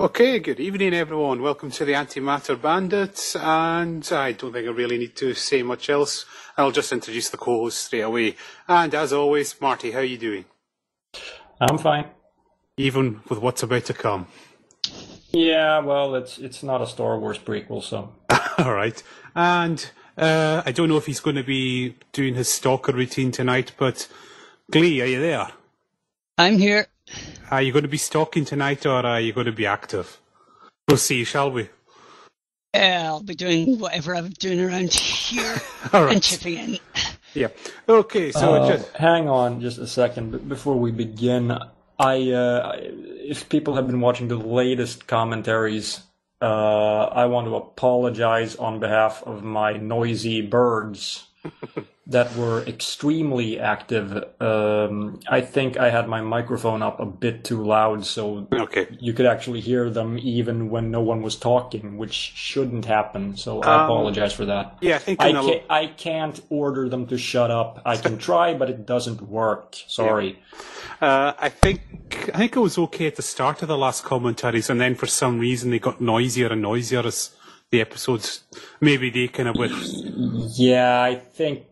Okay, good evening everyone. Welcome to the Antimatter Bandits, and I don't think I really need to say much else. I'll just introduce the co-host straight away. And as always, Marty, how are you doing? I'm fine. Even with what's about to come? Yeah, well, it's not a Star Wars prequel, so... Alright. And I don't know if he's going to be doing his stalker routine tonight, but Glee, are you there? I'm here. Are you going to be stalking tonight, or are you going to be active? We'll see, shall we? I'll be doing whatever I'm doing around here Alright. and chipping in. Yeah. Okay, so hang on just a second before we begin. If people have been watching the latest commentaries, I want to apologize on behalf of my noisy birds that were extremely active. I think I had my microphone up a bit too loud, so you could actually hear them even when no one was talking, which shouldn't happen. So I apologize for that. Yeah, I think I can't order them to shut up. I can try, but it doesn't work. Sorry. Yeah. I think it was okay at the start of the last commentaries, and then for some reason they got noisier and noisier as the episodes. Maybe they kind of went. Yeah, I think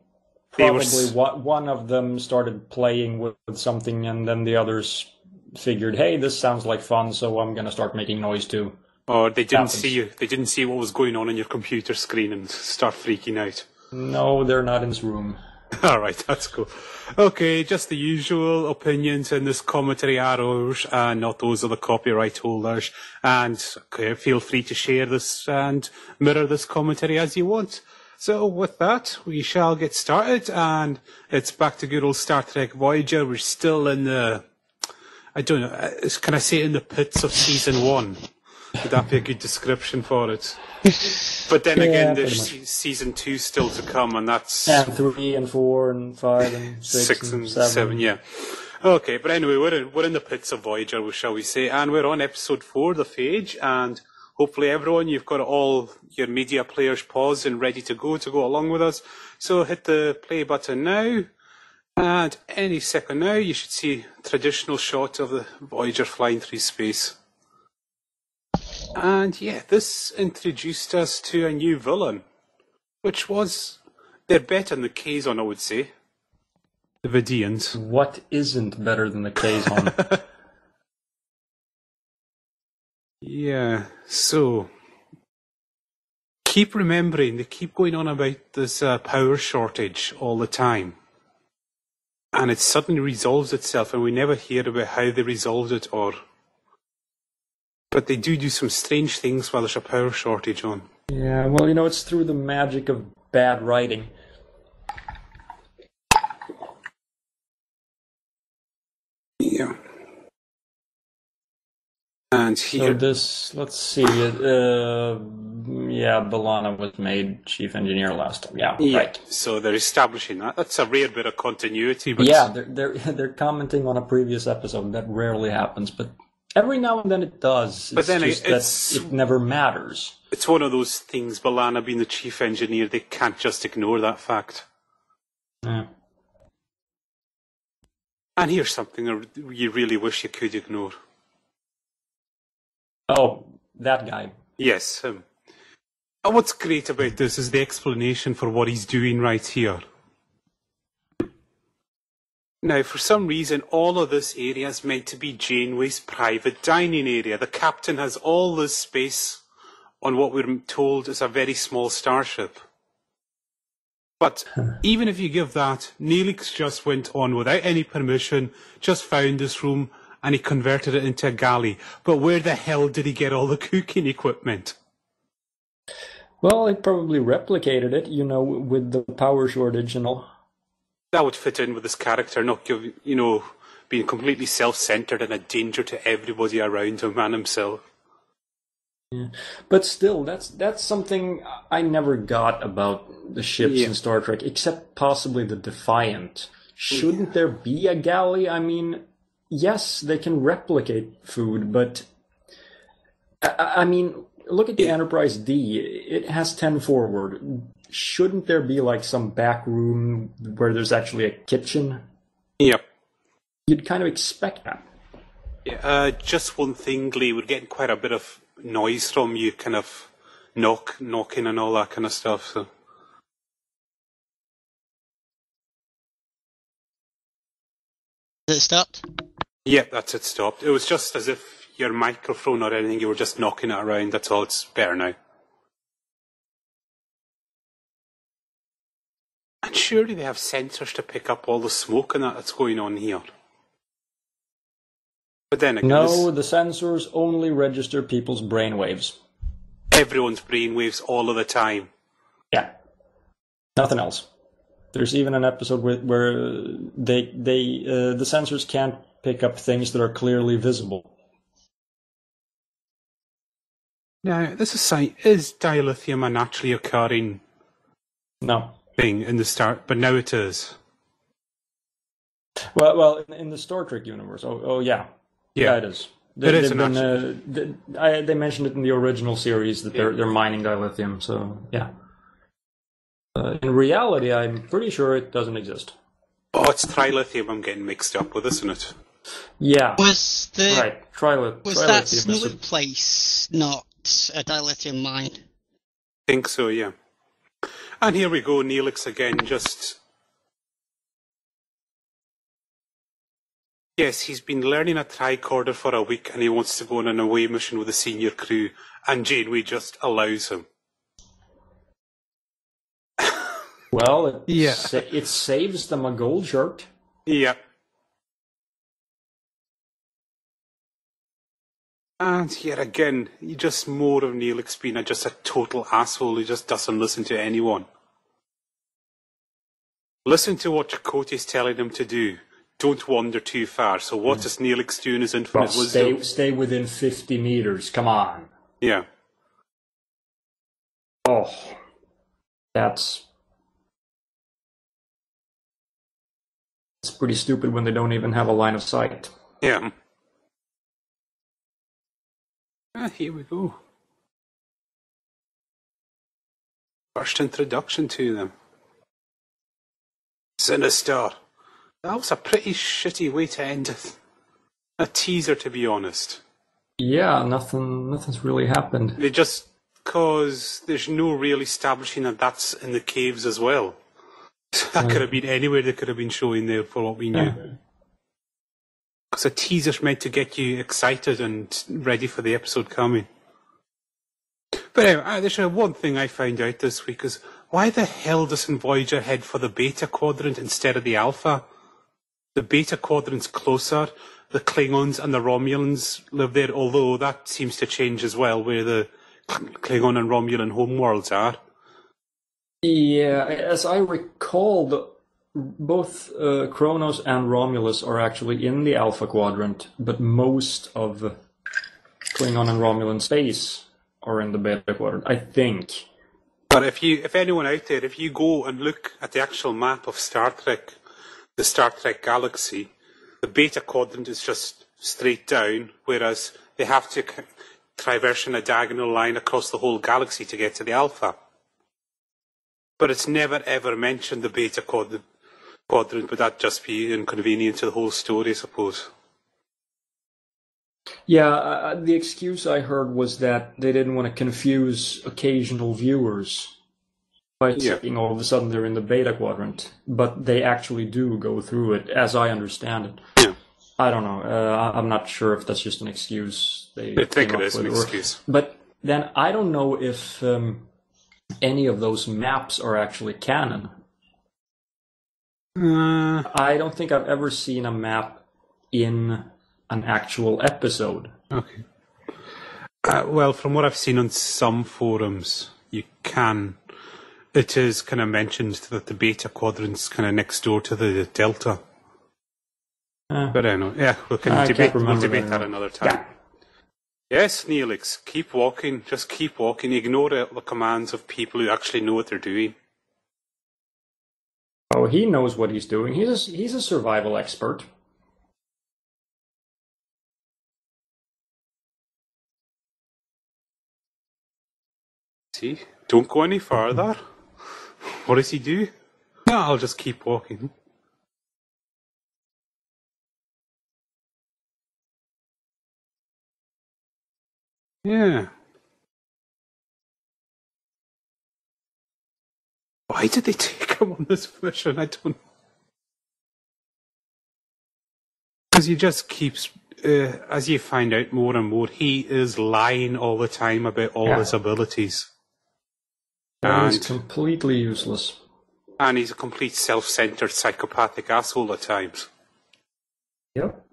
probably one of them started playing with something, and then the others figured, "Hey, this sounds like fun, so I'm going to start making noise too." Or they didn't see you. They didn't see what was going on your computer screen and start freaking out. No, they're not in this room. All right, that's cool. Okay, just the usual opinions in this commentary are ours, and not those of the copyright holders. And feel free to share this and mirror this commentary as you want. So with that, we shall get started, and it's back to good old Star Trek Voyager. We're still in the, I don't know, can I say in the pits of season 1? Would that be a good description for it? But then again, there's season 2 still to come, and that's... And 3 and 4 and 5 and 6 and 7, yeah. Okay, but anyway, we're in the pits of Voyager, shall we say, and we're on episode 4, the Phage, and hopefully everyone, you've got all your media players paused and ready to go along with us. So hit the play button now, and any second now, you should see a traditional shot of the Voyager flying through space. And yeah, this introduced us to a new villain, which was, they're better than the Kazon, I would say. The Vidians. What isn't better than the Kazon? Yeah, so keep remembering, they keep going on about this power shortage all the time. And it suddenly resolves itself, and we never hear about how they resolved it But they do some strange things while there's a power shortage on. Yeah, well, it's through the magic of bad writing. Yeah. And here... So this, let's see, B'Elanna was made chief engineer last time. Yeah, right. So they're establishing that. That's a rare bit of continuity. But yeah, they're commenting on a previous episode. That rarely happens, but every now and then it does. But then it never matters. It's one of those things, B'Elanna being the chief engineer, they can't just ignore that fact. Yeah. And here's something you really wish you could ignore. Oh, that guy. Yes, him. And what's great about this is the explanation for what he's doing right here. Now, for some reason, all of this area is meant to be Janeway's private dining area. The captain has all this space on what we're told is a very small starship. But even if you give that, Neelix just went on without any permission, just found this room, and he converted it into a galley. But where the hell did he get all the cooking equipment? Well, he probably replicated it, with the power shortage and all. That would fit in with his character, not being completely self-centered and a danger to everybody around him and himself. Yeah. But still, that's something I never got about the ships in Star Trek, except possibly the Defiant. Shouldn't there be a galley? I mean, yes, they can replicate food, but I mean, look at the Enterprise D. It has 10 forward. Shouldn't there be like some back room where there's actually a kitchen? Yep. You'd kind of expect that. Yeah, just one thing, Lee. We're getting quite a bit of noise from you, kind of knocking and all that kind of stuff. So. Has it stopped? Yep, that's it. Stopped. It was just as if your microphone or anything, you were just knocking it around. That's all. It's better now. And surely they have sensors to pick up all the smoke and that's going on here. But then again, No, the sensors only register people's brainwaves. Everyone's brainwaves all of the time. Yeah, nothing else. There's even an episode where the sensors can't pick up things that are clearly visible. Now, this is is dilithium a naturally occurring No. thing in the start? But now it is. Well, in the Star Trek universe, yeah, it is. They mentioned it in the original series that they're mining dilithium. So yeah. In reality, I'm pretty sure it doesn't exist. Oh, it's trilithium I'm getting mixed up with, isn't it? Yeah. Was right? Trilithium. Was that Snood place not a dilithium mine? I think so, yeah. And here we go, Neelix again, just... Yes, he's been learning a tricorder for a week and he wants to go on an away mission with the senior crew, and Janeway just allows him. Well, it saves them a gold shirt. Yeah. And here again, just more of Neelix being just a total asshole who just doesn't listen to anyone. Listen to what Chakotay's telling him to do. Don't wander too far. So what does Neelix do in his infinite wisdom? Stay within 50 meters. Come on. Yeah. Oh, that's pretty stupid when they don't even have a line of sight. Yeah. Here we go. First introduction to them. Sinister. That was a pretty shitty way to end it. A teaser, to be honest. Yeah, nothing's really happened. They just, cause there's no real establishing that that's in the caves as well. That could have been anywhere they could have been showing there for what we knew. Because a teaser's meant to get you excited and ready for the episode coming. But anyway, there's one thing I found out this week is, why the hell doesn't Voyager head for the Beta Quadrant instead of the Alpha? The Beta Quadrant's closer. The Klingons and the Romulans live there, although that seems to change as well, where the Klingon and Romulan homeworlds are. Yeah, as I recall, both Kronos and Romulus are actually in the Alpha Quadrant, but most of Klingon and Romulan space are in the Beta Quadrant, I think. But if anyone out there, if you go and look at the actual map of Star Trek, the Star Trek galaxy, the Beta Quadrant is just straight down, whereas they have to traverse in a diagonal line across the whole galaxy to get to the Alpha. But it's never ever mentioned the Beta Quadrant, but that'd just be inconvenient to the whole story, I suppose. Yeah, the excuse I heard was that they didn't want to confuse occasional viewers by saying all of a sudden they're in the Beta Quadrant, but they actually do go through it, as I understand it. Yeah. I don't know. I'm not sure if that's just an excuse. I think it is an excuse. But then I don't know if any of those maps are actually canon. I don't think I've ever seen a map in an actual episode. Okay. Well, from what I've seen on some forums, you can. It is kind of mentioned that the Beta Quadrant's kind of next door to the Delta. But I don't know. Yeah, we can debate that another time. Yeah. Yes, Neelix, keep walking. Just keep walking. Ignore the commands of people who actually know what they're doing. Oh, he knows what he's doing. He's a survival expert. See? Don't go any further. What does he do? No, I'll just keep walking. Yeah. Why did they take him on this mission? I don't. Because he just keeps, as you find out more and more, he is lying all the time about all his abilities. And he's completely useless. And he's a complete self-centered psychopathic asshole at times. Yep.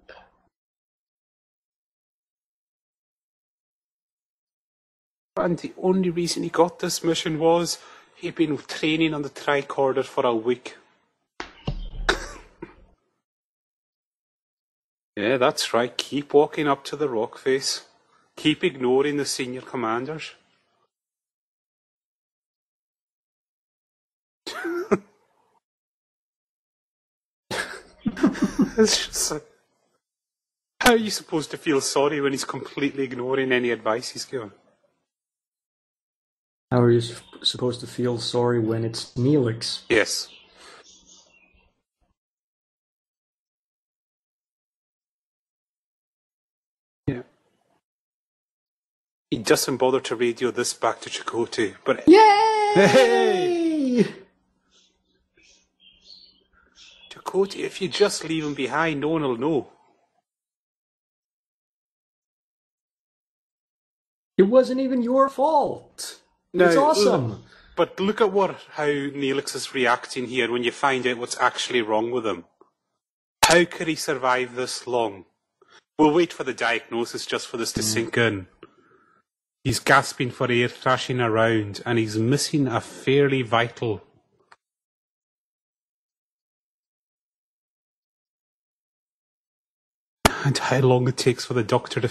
And the only reason he got this mission was he'd been training on the tricorder for a week. Yeah, that's right. Keep walking up to the rock face. Keep ignoring the senior commanders. It's just like, how are you supposed to feel sorry when he's completely ignoring any advice he's given? How are you supposed to feel sorry when it's Neelix? Yes. Yeah. He doesn't bother to radio this back to Chakotay, but... Yay! Hey! Chakotay, if you just leave him behind, no one will know. It wasn't even your fault. No, it's awesome. But look at how Neelix is reacting here when you find out what's actually wrong with him. How could he survive this long? We'll wait for the diagnosis just for this to sink in. He's gasping for air, thrashing around, and he's missing a fairly vital... And how long it takes for the doctor to...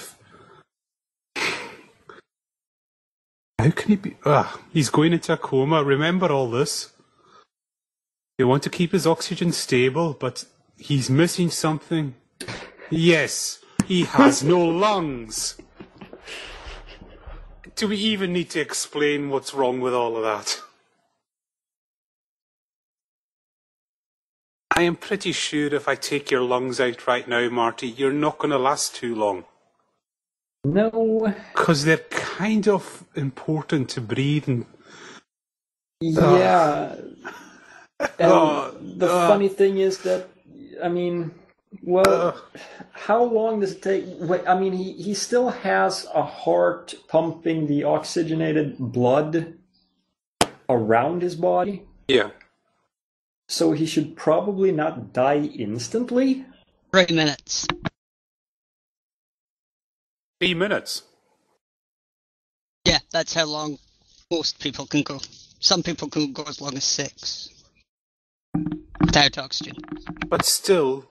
How can he be... he's going into a coma. Remember all this. They want to keep his oxygen stable, but he's missing something. Yes, he has no lungs. Do we even need to explain what's wrong with all of that? I am pretty sure if I take your lungs out right now, Marty, you're not going to last too long. No. Because they're kind of important to breathe. And, yeah. The funny thing is that, I mean, well, how long does it take? I mean, he still has a heart pumping the oxygenated blood around his body. Yeah. So he should probably not die instantly. 3 minutes. 3 minutes? Yeah, that's how long most people can go. Some people can go as long as 6. Without oxygen. But still,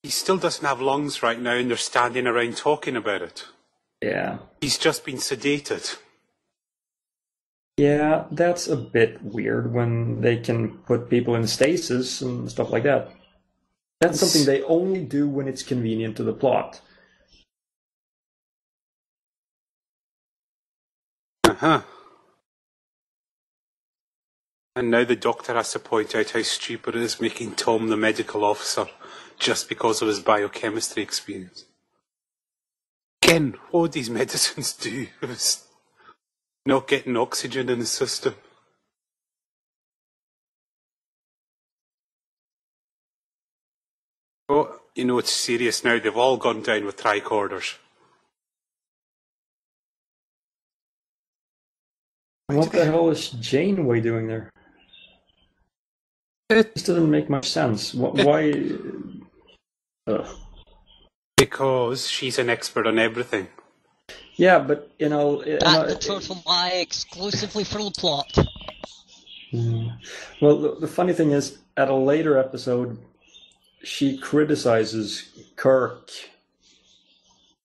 he still doesn't have lungs right now and they're standing around talking about it. Yeah. He's just been sedated. Yeah, that's a bit weird when they can put people in stasis and stuff like that. That's something they only do when it's convenient to the plot. Uh-huh. And now the doctor has to point out how stupid it is making Tom the medical officer just because of his biochemistry experience. Again, what would these medicines do if it's not getting oxygen in the system? Oh, you know, it's serious now. They've all gone down with tricorders. What the hell is Janeway doing there? This doesn't make much sense. Why? Because she's an expert on everything. Yeah, but you know... the total lie exclusively for the plot. Well, the funny thing is, at a later episode, she criticizes Kirk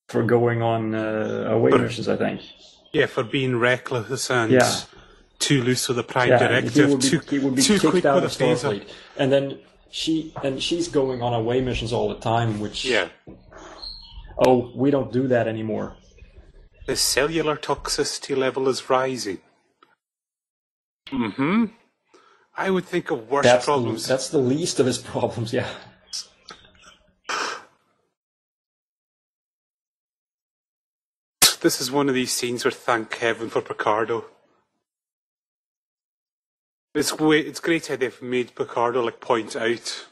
for going on away missions, I think. Yeah, for being reckless and too loose with the Prime Directive, he would be too kicked quick out with of the phaser. Starfleet. And then she's going on away missions all the time, which... Yeah. Oh, we don't do that anymore. The cellular toxicity level is rising. Mm-hmm. I would think of worse problems. That's the least of his problems, yeah. This is one of these scenes where thank heaven for Picardo. It's great how they've made Picardo point out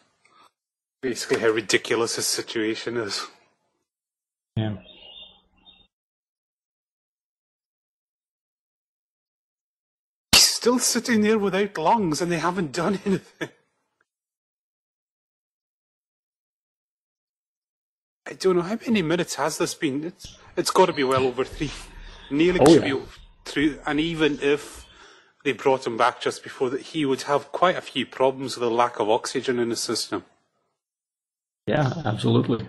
basically how ridiculous his situation is. Yeah. He's still sitting there without lungs and they haven't done anything. I don't know, how many minutes has this been? It's got to be well over 3. Neelix should be through, and even if they brought him back just before that, he would have quite a few problems with the lack of oxygen in the system. Yeah, absolutely.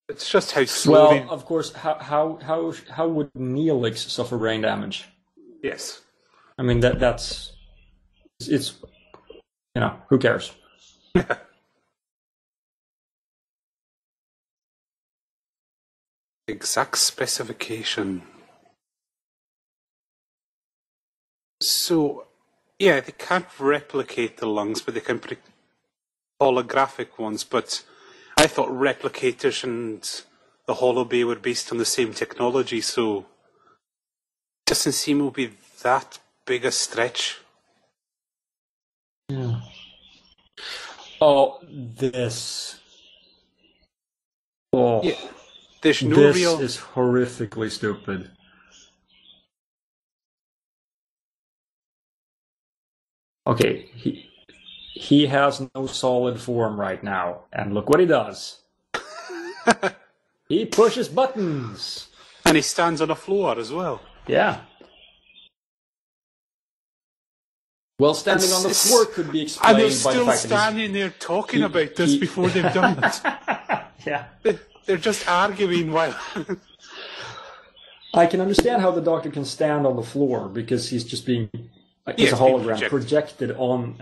It's just how slowly... Well, of course, how would Neelix suffer brain damage? Yes. I mean, that's... It's... who cares? Exact specification. So, yeah, they can't replicate the lungs, but they can put holographic ones. But I thought replicators and the Holobay were based on the same technology, so it doesn't seem to be that big a stretch. Yeah. Oh, this. Oh. Yeah, there's no this real... is horrifically stupid. Okay, he has no solid form right now, and look what he does. He pushes buttons. And he stands on a floor as well. Yeah. Well, standing on the floor could be explained by the fact that and they're still standing there talking about this before they've done it. Yeah. They're just arguing while... I can understand how the Doctor can stand on the floor, because he's just being... He's a hologram projected on...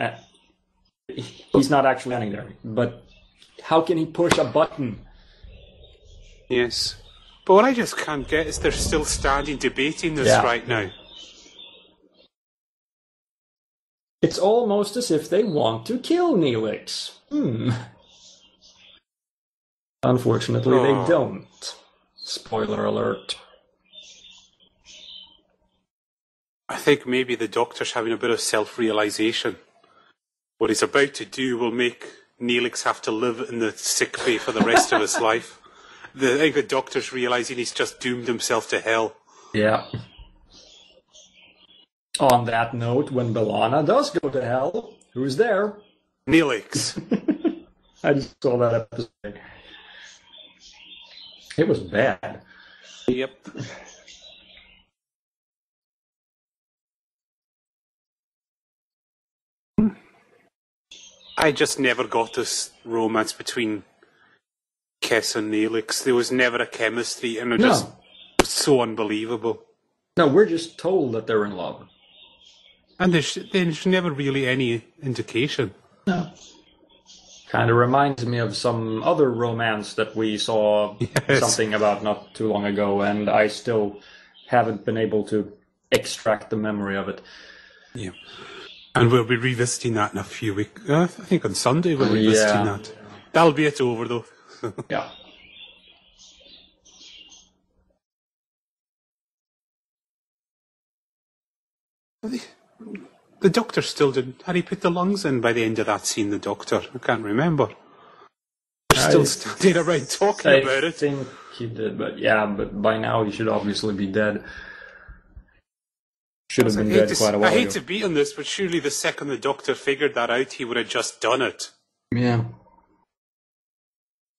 he's not actually standing there. But how can he push a button? Yes. But what I just can't get is they're still standing debating this right now. It's almost as if they want to kill Neelix. Unfortunately, they don't. Spoiler alert. I think maybe the Doctor's having a bit of self-realization. What he's about to do will make Neelix have to live in the sickbay for the rest of his life. I think the Doctor's realizing he's just doomed himself to hell. Yeah. On that note, when B'Elanna does go to hell, who's there? Neelix. I just saw that episode. It was bad. Yep. I just never got this romance between Kes and Neelix. There was never a chemistry, and it just was so unbelievable. No, we're just told that they're in love. And there's never really any indication. No. Kind of reminds me of some other romance that we saw something about not too long ago, and I still haven't been able to extract the memory of it. Yeah. And we'll be revisiting that in a few weeks. I think on Sunday we'll be revisiting that. That'll be it over, though. Yeah. The Doctor still didn't... Had he put the lungs in by the end of that scene, the Doctor? I can't remember. We're still standing around talking about it. I think he did, but by now he should obviously be dead. Should have been dead quite a while ago. I hate to beat on this, but surely the second the Doctor figured that out, he would have just done it. Yeah.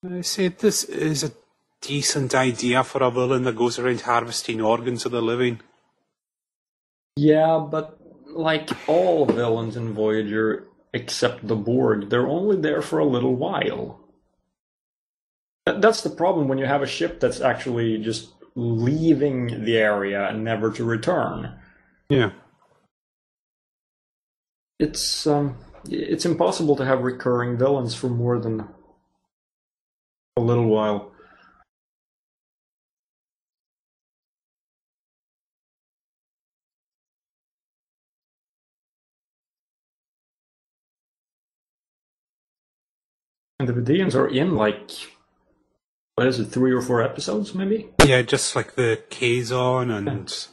I said, this is a decent idea for a villain that goes around harvesting organs of the living. Yeah, but like all villains in Voyager, except the Borg, they're only there for a little while. That's the problem when you have a ship that's actually just leaving the area and never to return. Yeah. It's impossible to have recurring villains for more than a little while. And the Vidians are in What is it, 3 or 4 episodes, maybe? Yeah, just like the Kazon and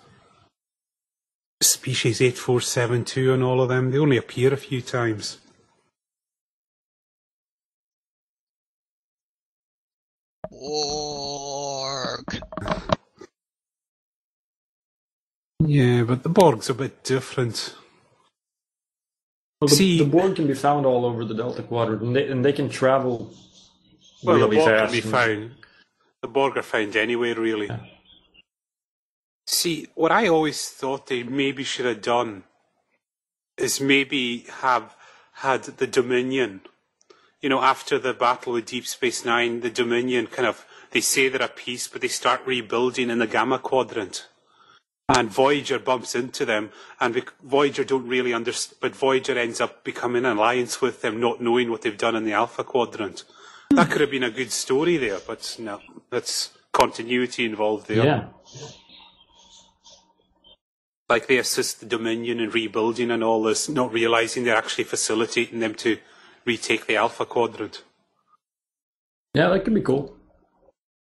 Species 8472 and all of them. They only appear a few times. Borg. Yeah, but the Borg's a bit different. Well, the Borg can be found all over the Delta Quadrant, and they can travel really the Borg fast. can be found. The Borg are found anywhere, really. Yeah. See, what I always thought they maybe should have done is maybe have had the Dominion. You know, after the battle with Deep Space Nine, the Dominion they say they're at peace, but they start rebuilding in the Gamma Quadrant. And Voyager bumps into them, and Voyager don't really understand, but Voyager ends up becoming an alliance with them, not knowing what they've done in the Alpha Quadrant. That could have been a good story there, but no, that's continuity involved there. Yeah. Like they assist the Dominion in rebuilding and all this, not realizing they're actually facilitating them to retake the Alpha Quadrant. Yeah, that could be cool.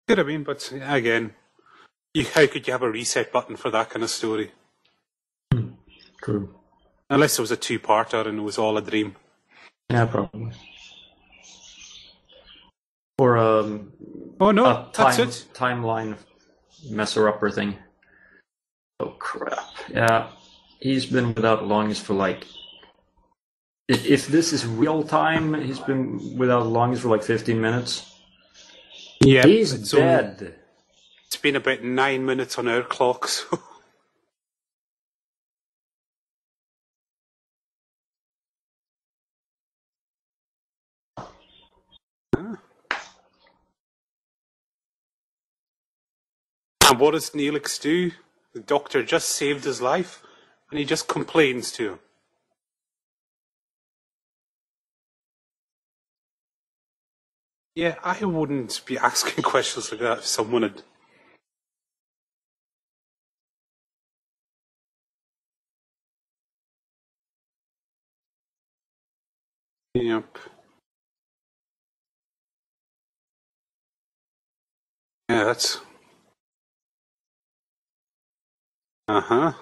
Could have been, but again, how could you have a reset button for that kind of story? True. Unless it was a two-parter and it was all a dream. Yeah, probably. Or Oh no, a that's it. timeline messer-upper thing. Oh crap. Yeah, he's been without lungs for like... If this is real time, he's been without lungs for like 15 minutes. Yeah, He's dead. It's been about 9 minutes on our clocks. And what does Neelix do? The doctor just saved his life, and he just complains to him. Yeah, I wouldn't be asking questions like that if someone had... Yep. Yeah, that's... Uh-huh.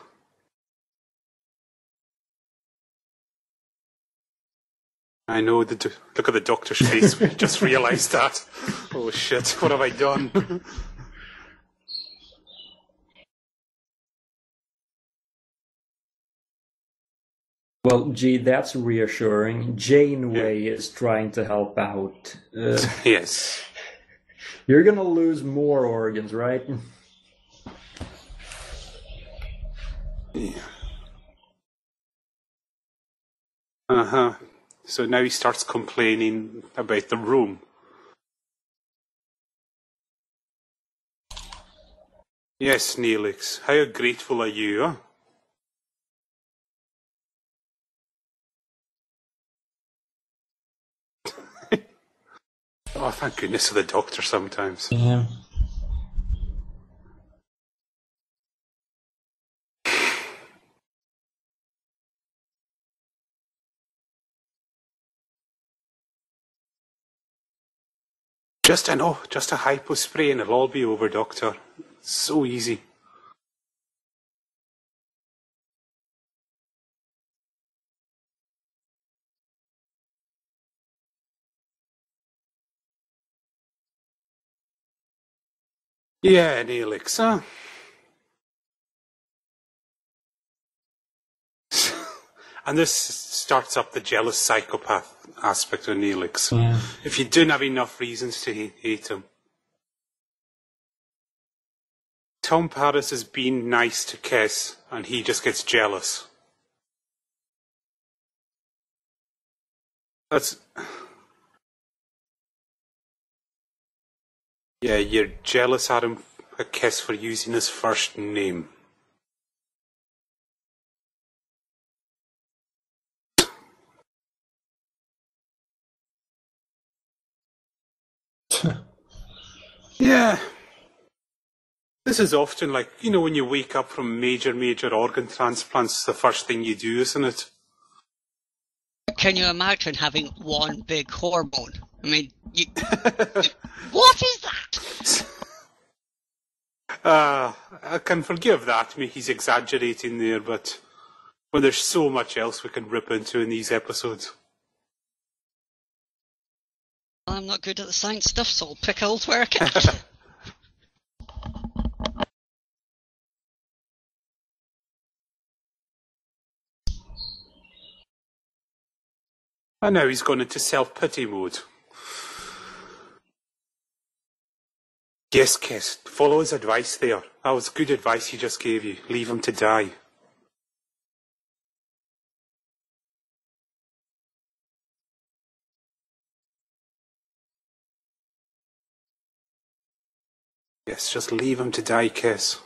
I know, look at the doctor's face. We just realised that. Oh shit, what have I done? Well, gee, that's reassuring. Janeway is trying to help out. Yes. You're gonna lose more organs, right? Yeah. Uh-huh. So now he starts complaining about the room. Yes, Neelix, how grateful are you, huh? Oh, thank goodness for the doctor sometimes. Yeah. Just a hypo spray and it'll all be over, Doctor. It's so easy. Yeah, Neelix, huh? And this starts up the jealous psychopath aspect of Neelix. Yeah. If you didn't have enough reasons to hate him. Tom Paris has been nice to Kes, and he just gets jealous. That's... Yeah, you're jealous at him, at Kes, for using his first name. Yeah. This is often like, you know, when you wake up from major organ transplants, it's the first thing you do, isn't it? Can you imagine having one big hormone? I mean, what is that? I can forgive that. I mean, he's exaggerating there, but when there's so much else we can rip into in these episodes. I'm not good at the science stuff, so I'll pick old where I can. And now he's gone into self-pity mode. Yes, Kes, follow his advice there. That was good advice he just gave you. Leave him to die. Yes, just leave him to die, Kes.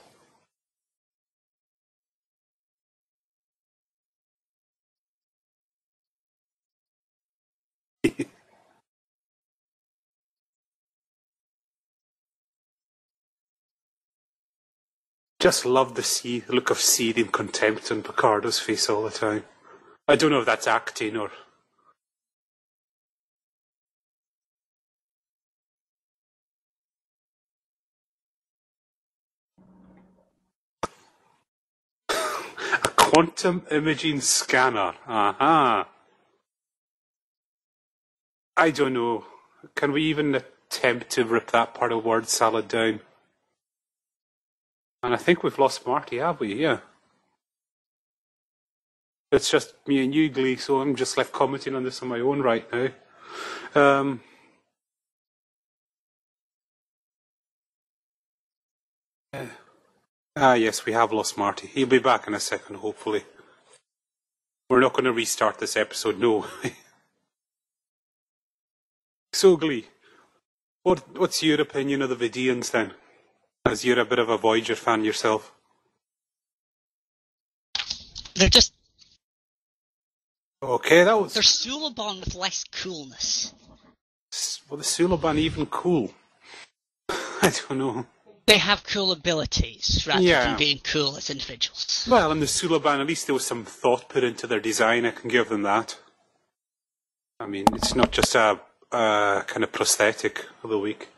Just love the look of seething contempt on Picardo's face all the time. I don't know if that's acting or... A quantum imaging scanner. Aha. I don't know. Can we even attempt to rip that part of word salad down? And I think we've lost Marty, have we? Yeah. It's just me and you, Glee, so I'm just left commenting on this on my own right now. Yes, we have lost Marty. He'll be back in a second, hopefully. We're not going to restart this episode, no. So, Glee, what's your opinion of the Vidians then? As you're a bit of a Voyager fan yourself. They're just... Okay, that was... They're Suliban with less coolness. Well, the Suliban even cool? I don't know. They have cool abilities, rather than being cool as individuals. Well, in the Suliban, at least there was some thought put into their design, I can give them that. I mean, it's not just a kind of prosthetic of the week.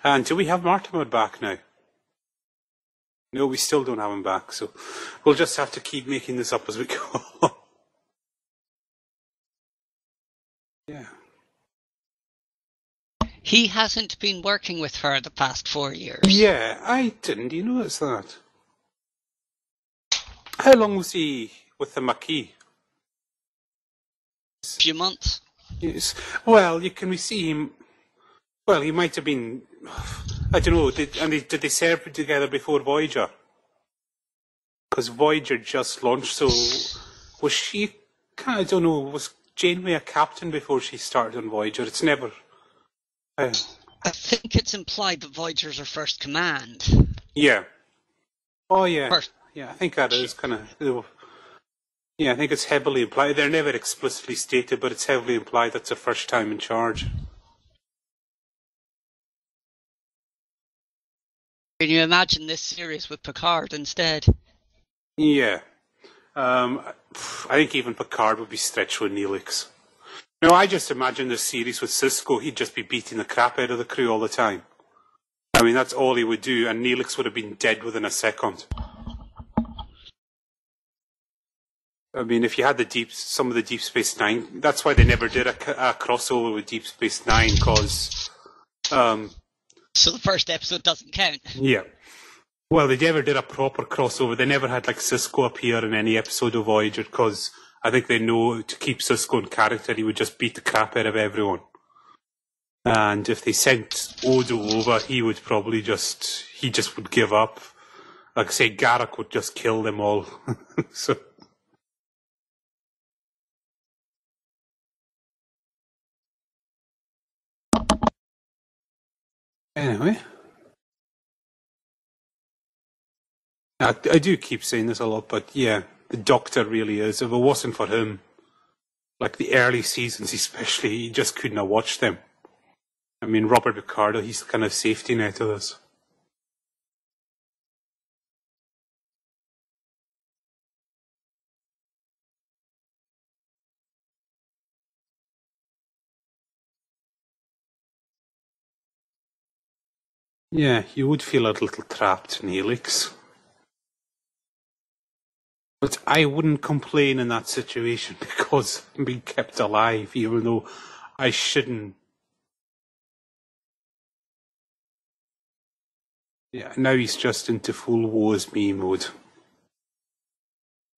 And do we have Mortimer back now? No, we still don't have him back, so we'll just have to keep making this up as we go. Yeah. He hasn't been working with her the past 4 years. Yeah, I didn't. You notice that? How long was he with the Maquis? A few months. Yes. Well, can we see him? Well, he might have been. I don't know. Did they serve together before Voyager? Because Voyager just launched. So was she? I don't know. Was Janeway a captain before she started on Voyager? It's never. I think it's implied that Voyager's her first command. Yeah. Oh yeah. Yeah, I think that is kind of. Yeah, I think it's heavily implied. They're never explicitly stated, but it's heavily implied that's her first time in charge. Can you imagine this series with Picard instead? Yeah. I think even Picard would be stretched with Neelix. No, I just imagine the series with Sisko, he'd just be beating the crap out of the crew all the time. I mean, that's all he would do, and Neelix would have been dead within a second. I mean, if you had some of the Deep Space Nine, that's why they never did a crossover with Deep Space Nine, because... So the first episode doesn't count? Yeah. Well, they never did a proper crossover. They never had, like, Sisko appear in any episode of Voyager, because I think they know to keep Sisko in character, he would just beat the crap out of everyone. And if they sent Odo over, he would probably just would give up. Like I say, Garak would just kill them all. So... Anyway. I do keep saying this a lot, but yeah, the Doctor really is. If it wasn't for him, like the early seasons especially, you just couldn't have watched them. I mean, Robert Picardo, he's the kind of safety net of this. Yeah, you would feel a little trapped in Helix. But I wouldn't complain in that situation because I'm being kept alive, even though I shouldn't. Yeah, now he's just into full woe is me mode.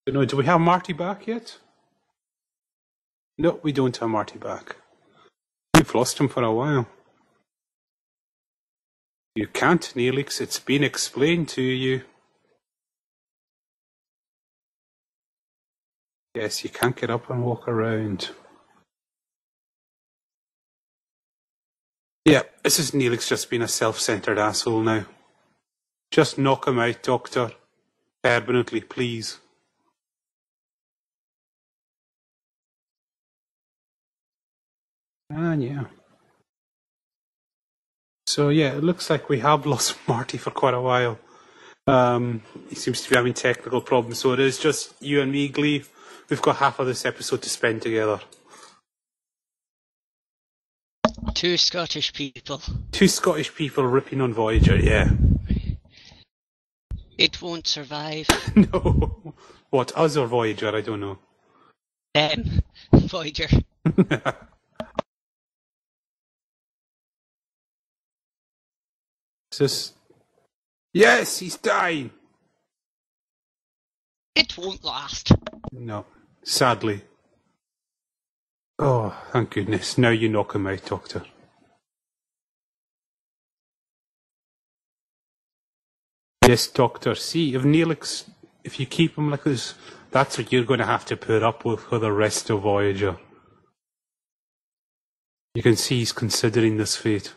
Do we have Marty back yet? No, we don't have Marty back. We've lost him for a while. You can't, Neelix. It's been explained to you. Yes, you can't get up and walk around. Yeah, this is Neelix just being a self-centered asshole now. Just knock him out, Doctor. Permanently, please. And yeah. So yeah, it looks like we have lost Marty for quite a while. He seems to be having technical problems, so it is just you and me, Glee. We've got half of this episode to spend together. Two Scottish people. Two Scottish people ripping on Voyager, yeah. It won't survive. No. What, us or Voyager? I don't know. Voyager. Is this... Yes, he's dying! It won't last. No, sadly. Oh, thank goodness. Now you knock him out, Doctor. Yes, Doctor. See, if Neelix, if you keep him like this, that's what you're going to have to put up with for the rest of Voyager. You can see he's considering this fate.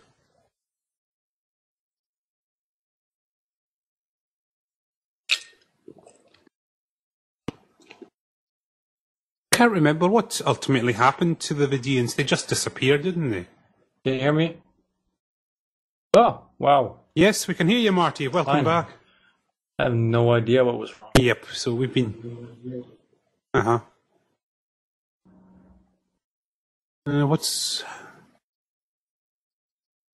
I can't remember what ultimately happened to the Vidians. They just disappeared, didn't they? Can you hear me? Oh, wow. Yes, we can hear you, Marty. Welcome back. I have no idea what was wrong. Yep, so we've been... What's...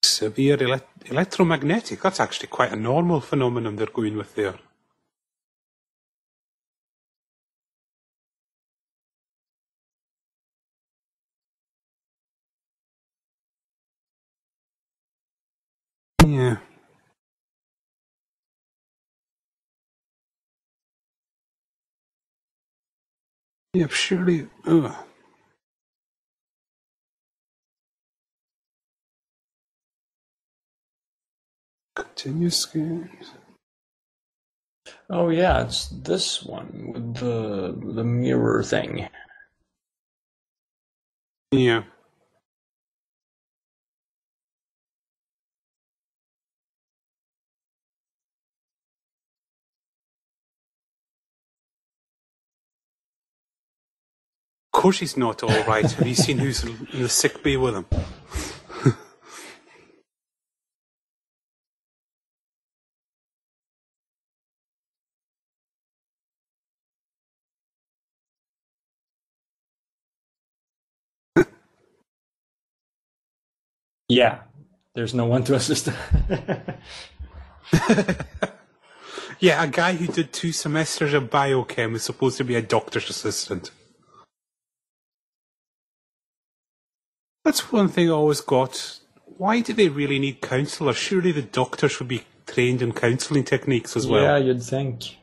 Severe electromagnetic? That's actually quite a normal phenomenon they're going with there. Yeah. Yep, surely... Ugh. Continue scans. Oh yeah, it's this one with the mirror thing. Yeah. Of course he's not all right. Have you seen who's in the sick bay with him? Yeah, there's no one to assist. Yeah, a guy who did 2 semesters of biochem is supposed to be a doctor's assistant. That's one thing I always got. Why do they really need counsellors? Surely the doctor should be trained in counselling techniques as well. Yeah, you'd think.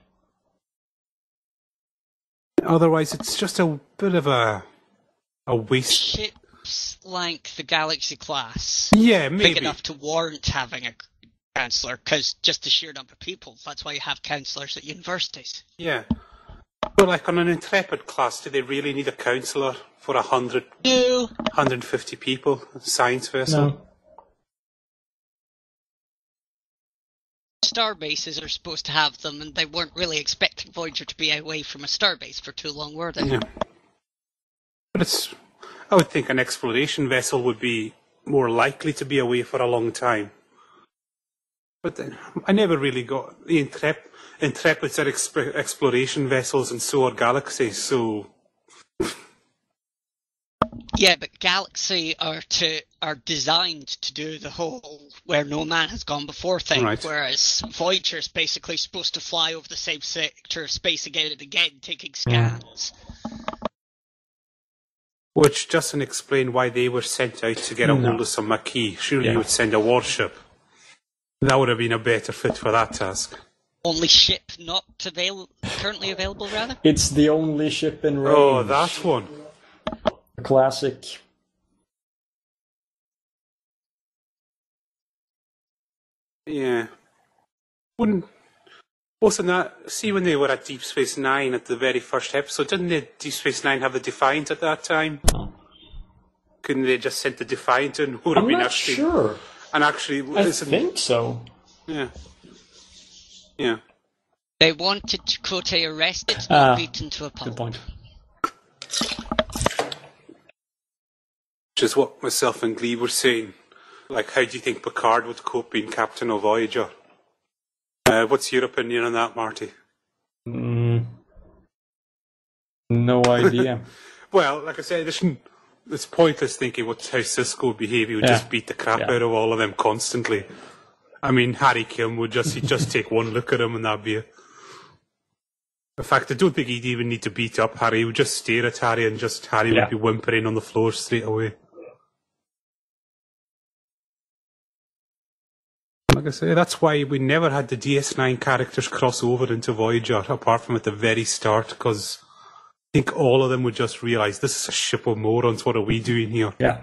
Otherwise, it's just a bit of a waste. Ships like the Galaxy class. Yeah, maybe. Big enough to warrant having a counsellor, because just the sheer number of people. That's why you have counsellors at universities. Yeah. But like on an Intrepid class, do they really need a counsellor for 100, No. 150 people? Science vessel? No. Starbases are supposed to have them, and they weren't really expecting Voyager to be away from a starbase for too long, were they? Yeah. But I would think an exploration vessel would be more likely to be away for a long time. But then, I never really got the Intrepids are exploration vessels and so are galaxies, so... Yeah, but Galaxy are designed to do the whole where no man has gone before thing, Right. whereas Voyager's basically supposed to fly over the same sector of space again and again, taking scans. Which doesn't explain why they were sent out to get a hold of some Maquis. Surely you would send a warship. That would have been a better fit for that task. Only ship not currently available, rather? It's the only ship in range. Oh, that one. A classic. Yeah. Wasn't that... See, when they were at Deep Space Nine at the very first episode, didn't Deep Space Nine have the Defiant at that time? Oh. Couldn't they just send the Defiant in? Would have I'm been not actually... sure. And actually... I think so. Yeah. Yeah. They wanted Chakotay arrested, not beaten to a pulp. Good point. Which is what myself and Glee were saying. Like, how do you think Picard would cope being captain of Voyager? What's your opinion on that, Marty? No idea. Well, like I said, it's pointless thinking how Sisko would behave. He would just beat the crap out of all of them constantly. I mean, Harry Kim would he'd just take one look at him and that'd be it. In fact, I don't think he'd even need to beat up Harry. He would just stare at Harry and Harry would be whimpering on the floor straight away. Like I say, that's why we never had the DS9 characters cross over into Voyager, apart from at the very start, because I think all of them would just realise this is a ship of morons, what are we doing here? Yeah.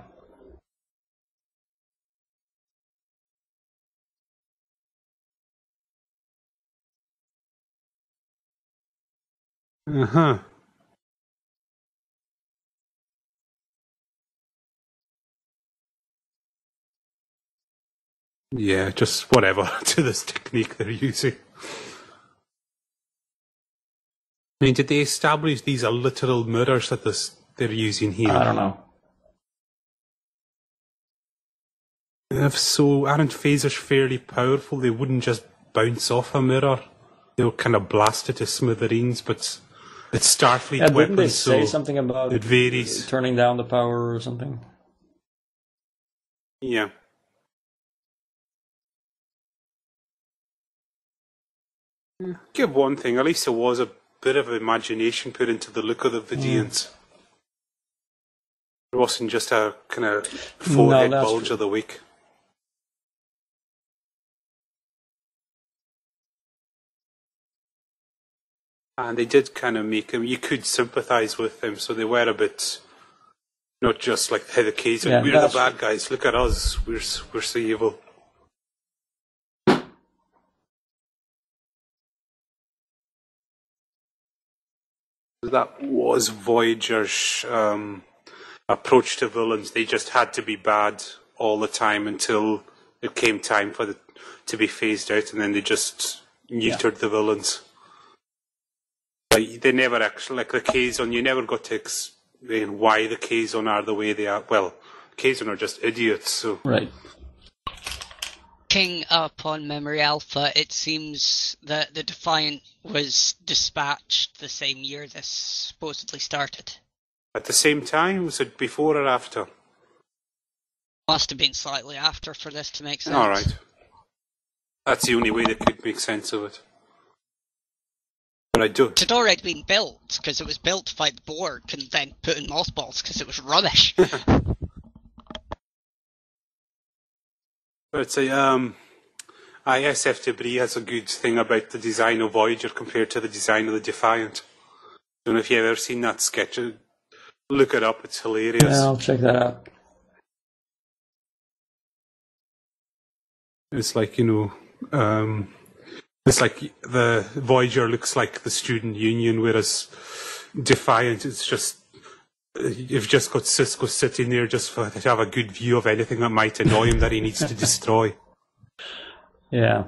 Uh-huh. Yeah, just whatever to this technique they're using. I mean, did they establish these are literal mirrors that they're using here? I don't know. If so, aren't phasers fairly powerful? They wouldn't just bounce off a mirror. They'll kind of blast it to smithereens, but it's Starfleet weapons, didn't they say so something about it varies. Turning down the power or something? Yeah. Give one thing, at least there was a bit of imagination put into the look of the Vidians. It wasn't just a kind of forehead bulge of the week. And they did kind of make him, you could sympathise with them, so they were a bit, not just like the case, we're the bad guys, look at us, we're so evil. That was Voyager's approach to villains. They just had to be bad all the time until it came time for to be phased out, and then they just neutered the villains. Like, they never actually, like the Kazon, you never got to explain why the Kazon are the way they are. Well, Kazon are just idiots, so... Right. Looking up on Memory Alpha, it seems that the Defiant was dispatched the same year this supposedly started. At the same time? Was it before or after? Must have been slightly after for this to make sense. Alright. That's the only way they could make sense of it. But I do. It had already been built, because it was built to fight the Borg, and then put in mothballs, because it was rubbish. But it's a, ISF Debris has a good thing about the design of Voyager compared to the design of the Defiant. I don't know if you've ever seen that sketch. Look it up, it's hilarious. Yeah, I'll check that out. It's like, it's like the Voyager looks like the student union, whereas Defiant, it's just, you've just got Sisko sitting there just to have a good view of anything that might annoy him that he needs to destroy. Yeah.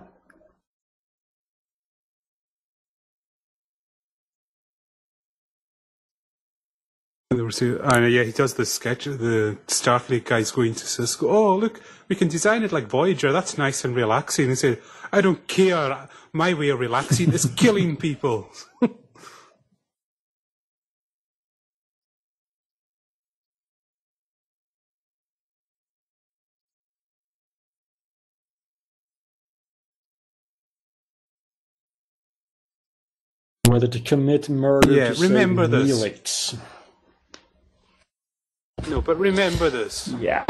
There was he does the sketch of the Starfleet guys going to Sisko. Oh, look, we can design it like Voyager. That's nice and relaxing. And say, I don't care. My way of relaxing is killing people. Whether to commit murder to remember save this. Neelix. No, but remember this. Yeah.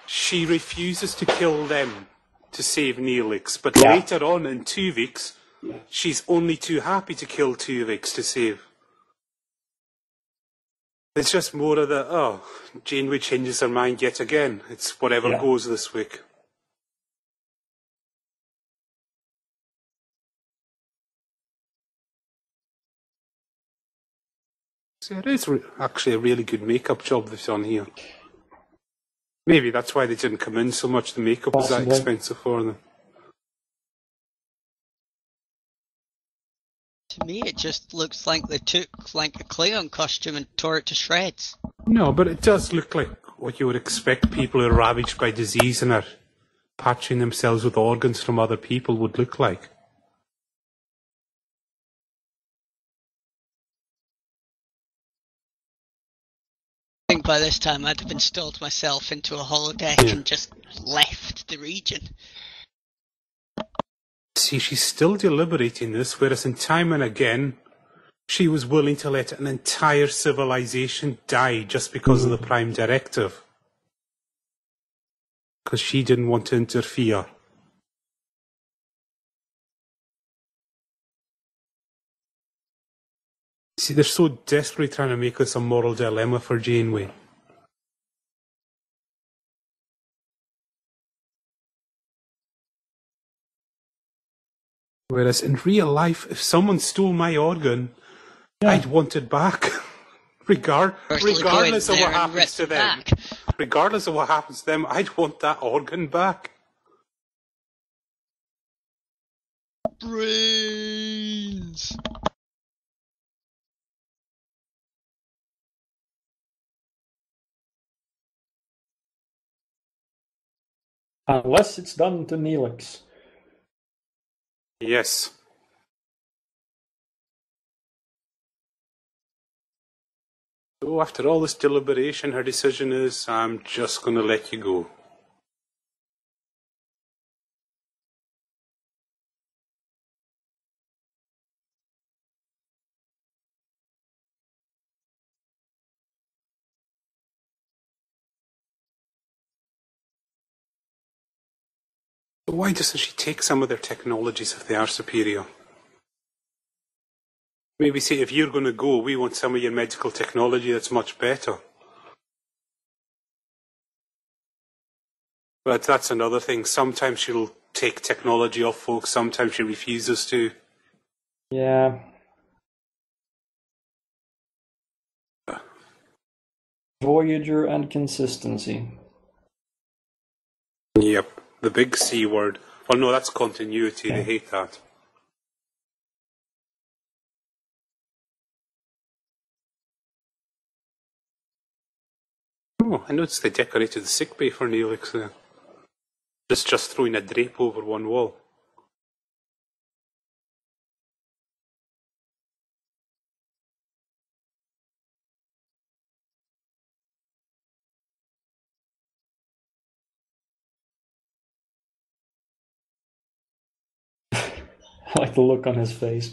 She refuses to kill them to save Neelix, but later on in Tuvix, she's only too happy to kill Tuvix to save. It's just more of the, Janeway changes her mind yet again. It's whatever goes this week. So it is actually a really good makeup job they've done here. Maybe that's why they didn't come in so much. The makeup was that expensive for them. To me, it just looks like they took like a Klingon costume and tore it to shreds. No, but it does look like what you would expect people who are ravaged by disease and are patching themselves with organs from other people would look like. I think by this time I'd have installed myself into a holodeck and just left the region. See, she's still deliberating this, whereas in Time and Again, she was willing to let an entire civilization die just because of the Prime Directive. Because she didn't want to interfere. See, they're so desperately trying to make this a moral dilemma for Janeway. Whereas in real life, if someone stole my organ, I'd want it back. Regardless of what happens to them. Regardless of what happens to them, I'd want that organ back. Brains! Unless it's done to Neelix. Yes. So after all this deliberation, her decision is, I'm just going to let you go. But why doesn't she take some of their technologies if they are superior? Maybe say, if you're going to go, we want some of your medical technology that's much better. But that's another thing. Sometimes she'll take technology off folks, sometimes she refuses to. Yeah. Voyager and consistency. Yep, the big C word. Well, no, that's continuity. They hate that. Oh, I noticed they decorated the sickbay for Neelix there. Just throwing a drape over one wall. I like the look on his face.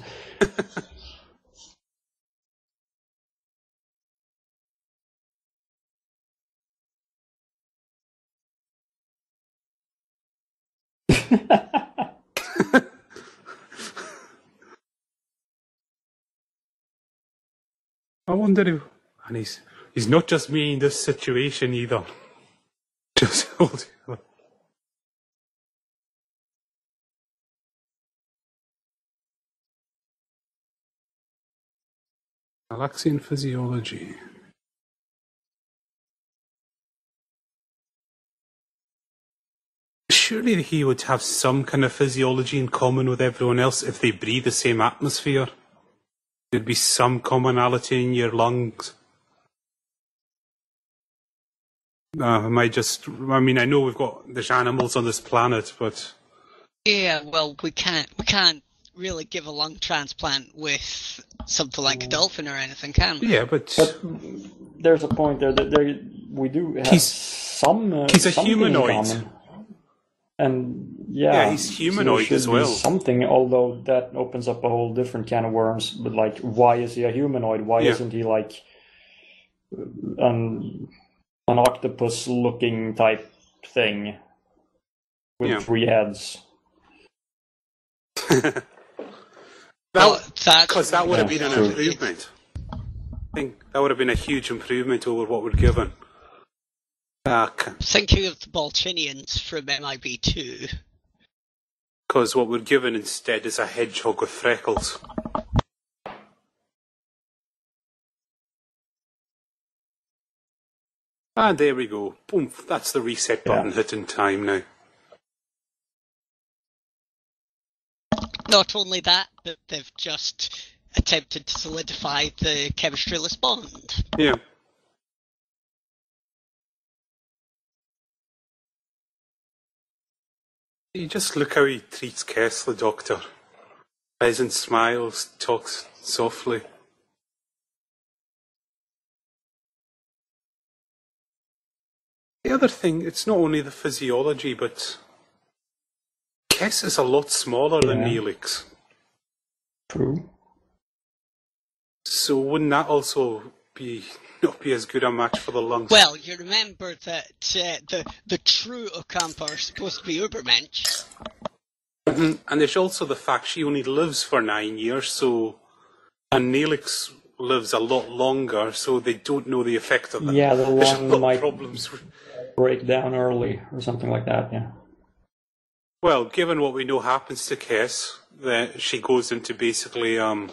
I wonder if... And he's not just me in this situation either. Just hold it. Galaxian physiology. Surely he would have some kind of physiology in common with everyone else if they breathe the same atmosphere. There'd be some commonality in your lungs. I mean, I know there's animals on this planet, but... Yeah, well, we can't really give a lung transplant with something like a dolphin or anything, can we? Yeah, but there's a point there that we do have he's some. He's a something humanoid. in common. And Yeah, he's humanoid so as well. Something, although that opens up a whole different can of worms. But like, why is he a humanoid? Why isn't he like an octopus-looking type thing with 3 heads? Because that would have been an improvement. I think that would have been a huge improvement over what we're given. Thinking of the Balchinians from MIB2. Because what we're given instead is a hedgehog with freckles. And there we go. Boom. That's the reset button hit in time now. Not only that, but they've just attempted to solidify the chemistry-less bond. Yeah. You just look how he treats Kess, the Doctor. Pleasant smiles, talks softly. The other thing, it's not only the physiology, but Kess is a lot smaller than Neelix. True. So wouldn't that also not be as good a match for the lungs? Well, you remember that the true Ocampa are supposed to be Ubermensch. Mm-hmm. And there's also the fact she only lives for 9 years, and Neelix lives a lot longer, so they don't know the effect of that. Yeah, the lung might problems break down early or something like that, yeah. Well, given what we know happens to Kess, that she goes into basically, I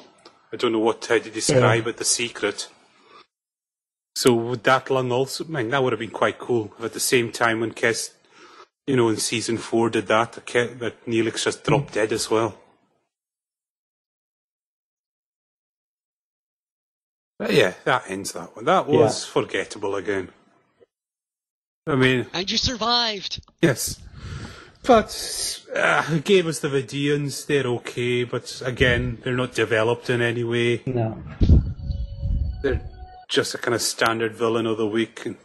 don't know how to describe it, the secret. So would that lung also, that would have been quite cool. If at the same time when Kess, in season 4 did that Neelix just dropped dead as well. But yeah, that ends that one. That was forgettable again. And you survived! Yes. But it gave us the Vidians, they're okay, but again, they're not developed in any way. No. They're just a kind of standard villain of the week. And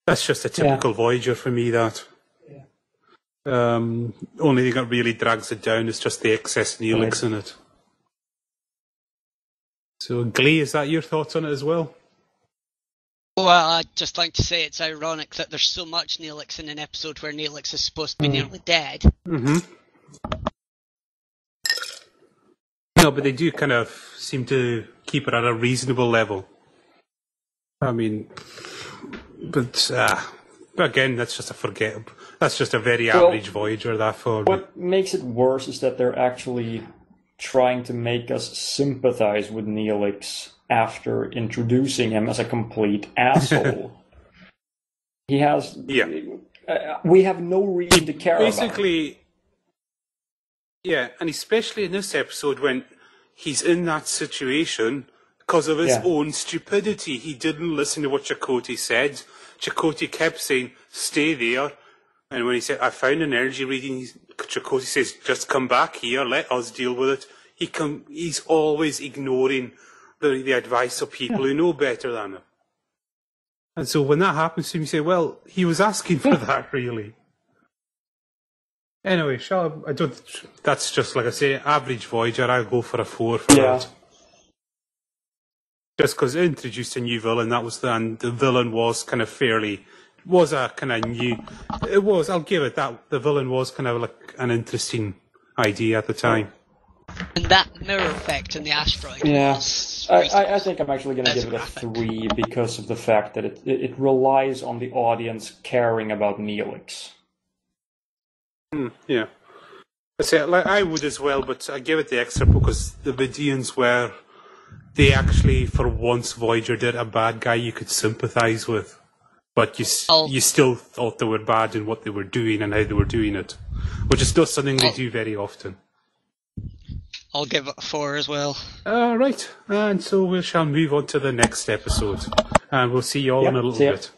that's just a typical Voyager for me, that. Yeah. Only thing that really drags it down is just the excess Neelix in it. So, Glee, is that your thoughts on it as well? Well, I'd just like to say it's ironic that there's so much Neelix in an episode where Neelix is supposed to be nearly dead. Mm-hmm. No, but they do kind of seem to keep it at a reasonable level. But again, that's just that's just a very average Voyager, that for me. What makes it worse is that they're actually trying to make us sympathize with Neelix after introducing him as a complete asshole. He has... we have no reason to care about him. Yeah, and especially in this episode when he's in that situation because of his own stupidity. He didn't listen to what Chakotay said. Chakotay kept saying, stay there. And when he said, I found an energy reading, Chakotay says, just come back here, let us deal with it. He's always ignoring the advice of people who know better than him. And so when that happens to him, you say, well, he was asking for that, really. Anyway, that's just, like I say, average Voyager. I'll go for a 4 for that. Just because it introduced a new villain, and the villain was kind of I'll give it that, the villain was kind of like an interesting idea at the time. And that mirror effect in the asteroid. Yeah, I think I'm actually going to give it a 3 because of the fact that it relies on the audience caring about Neelix. Yeah. I would as well, but I give it the extra because the Vidians they actually, for once, Voyager did a bad guy you could sympathise with. But you still thought they were bad in what they were doing and how they were doing it. Which is not something they do very often. I'll give it a 4 as well. Right. And so we shall move on to the next episode. And we'll see you all in a little bit.